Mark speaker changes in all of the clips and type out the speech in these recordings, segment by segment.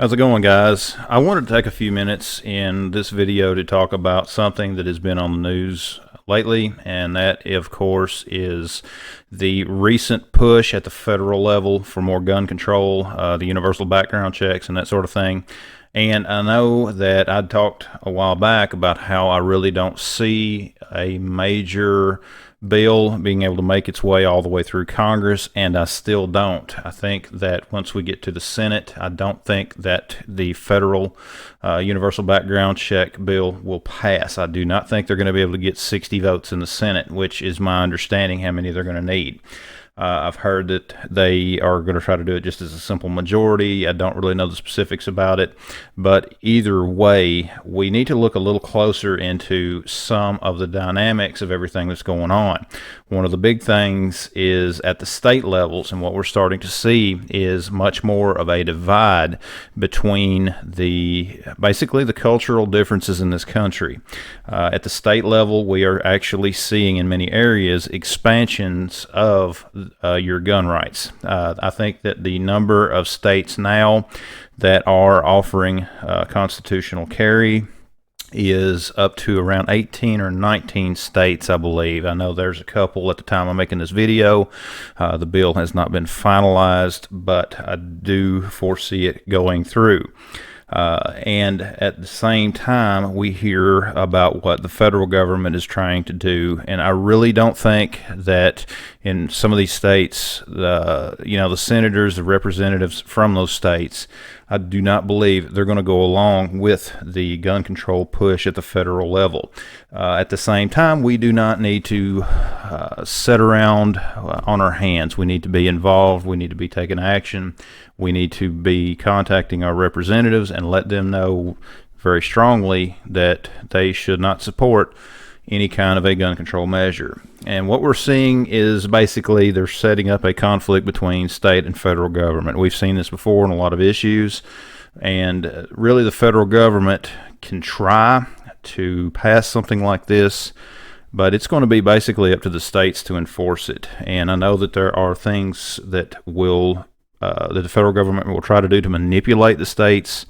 Speaker 1: How's it going, guys? I wanted to take a few minutes in this video to talk about something that has been on the news lately, and that, of course, is the recent push at the federal level for more gun control, the universal background checks, and that sort of thing. And I know that I talked a while back about how I really don't see a major bill being able to make its way all the way through Congress, and I still don't. I think that once we get to the Senate, I don't think that the federal universal background check bill will pass. I do not think they're going to be able to get 60 votes in the Senate, which is my understanding how many they're going to need. I've heard that they are going to try to do it just as a simple majority. I don't really know the specifics about it, but either way, we need to look a little closer into some of the dynamics of everything that's going on. One of the big things is at the state levels, and what we're starting to see is much more of a divide between basically the cultural differences in this country. At the state level, we are actually seeing in many areas expansions of your gun rights. I think that the number of states now that are offering constitutional carry is up to around 18 or 19 states, I believe. I know there's a couple at the time I'm making this video. The bill has not been finalized, but I do foresee it going through. And at the same time, we hear about what the federal government is trying to do, and I really don't think that in some of these states, the senators, the representatives from those states, I do not believe they're going to go along with the gun control push at the federal level. At the same time, we do not need to sit around on our hands. We need to be involved. We need to be taking action. We need to be contacting our representatives and let them know very strongly that they should not support any kind of a gun control measure. And what we're seeing is basically they're setting up a conflict between state and federal government. We've seen this before in a lot of issues, and really the federal government can try to pass something like this, but it's going to be basically up to the states to enforce it. And I know that there are things that that the federal government will try to do to manipulate the states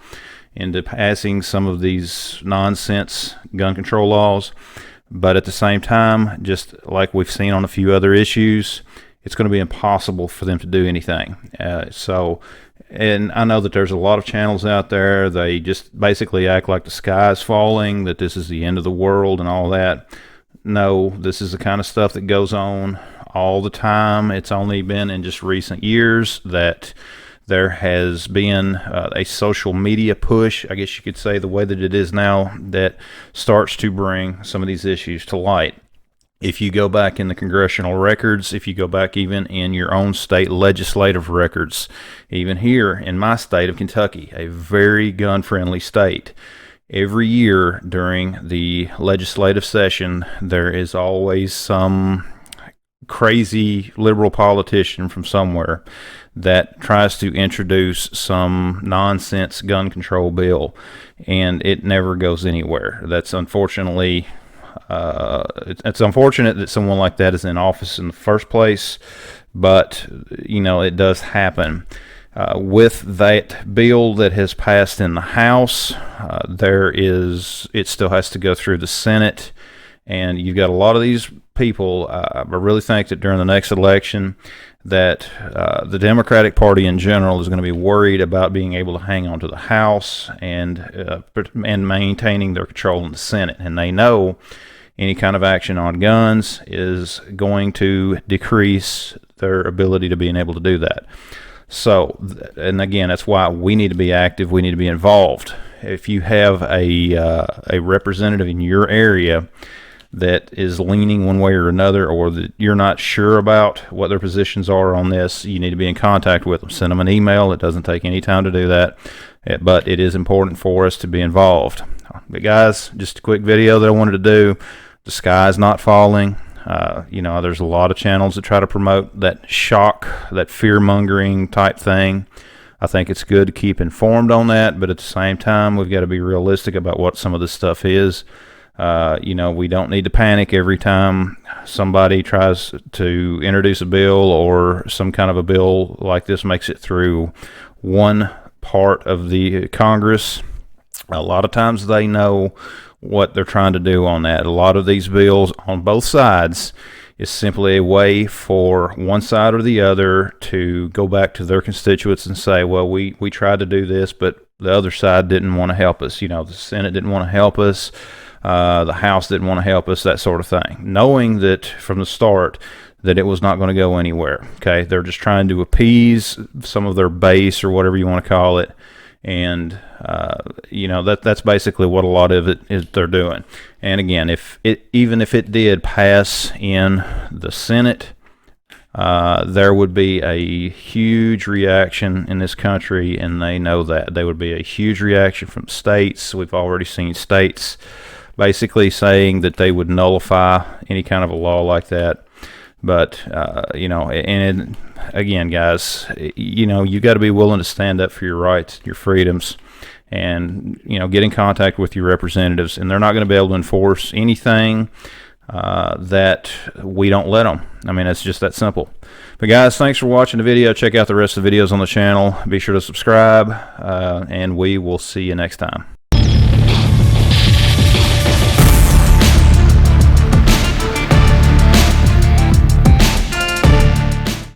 Speaker 1: into passing some of these nonsense gun control laws. But at the same time, just like we've seen on a few other issues, it's going to be impossible for them to do anything. And I know that there's a lot of channels out there. They just basically act like the sky is falling, that this is the end of the world and all that. No, this is the kind of stuff that goes on all the time. It's only been in just recent years that there has been a social media push, I guess you could say, the way that it is now, that starts to bring some of these issues to light. If you go back in the congressional records, if you go back even in your own state legislative records, even here in my state of Kentucky, a very gun-friendly state, every year during the legislative session, there is always some crazy liberal politician from somewhere that tries to introduce some nonsense gun control bill, and it never goes anywhere. That's unfortunately, it's unfortunate that someone like that is in office in the first place, but it does happen. With that bill that has passed in the House, it still has to go through the Senate, and you've got a lot of these people. I really think that during the next election that the Democratic Party in general is going to be worried about being able to hang on to the House and maintaining their control in the Senate. And they know any kind of action on guns is going to decrease their ability to being able to do that. So, and again, that's why we need to be active. We need to be involved. If you have a representative in your area that is leaning one way or another, or that you're not sure about what their positions are on this, you need to be in contact with them. Send them an email. It doesn't take any time to do that, but it is important for us to be involved. But guys, just a quick video that I wanted to do. The sky is not falling. There's a lot of channels that try to promote that shock, that fear-mongering type thing. I think it's good to keep informed on that, but at the same time, we've got to be realistic about what some of this stuff is. We don't need to panic every time somebody tries to introduce a bill or some kind of a bill like this makes it through one part of the Congress, a lot of times they know what they're trying to do on that. A lot of these bills on both sides is simply a way for one side or the other to go back to their constituents and say, well, we tried to do this, but the other side didn't want to help us. The Senate didn't want to help us. The House didn't want to help us, that sort of thing. Knowing that from the start that it was not going to go anywhere. Okay, they're just trying to appease some of their base or whatever you want to call it. And that's basically what a lot of it is they're doing. And again, even if it did pass in the Senate, there would be a huge reaction in this country, and they know that. There would be a huge reaction from states. We've already seen states basically saying that they would nullify any kind of a law like that. But and again, guys, you got to be willing to stand up for your rights, your freedoms, and get in contact with your representatives. And they're not going to be able to enforce anything that we don't let them. I mean, it's just that simple. But guys, thanks for watching the video. Check out the rest of the videos on the channel. Be sure to subscribe, and we will see you next time.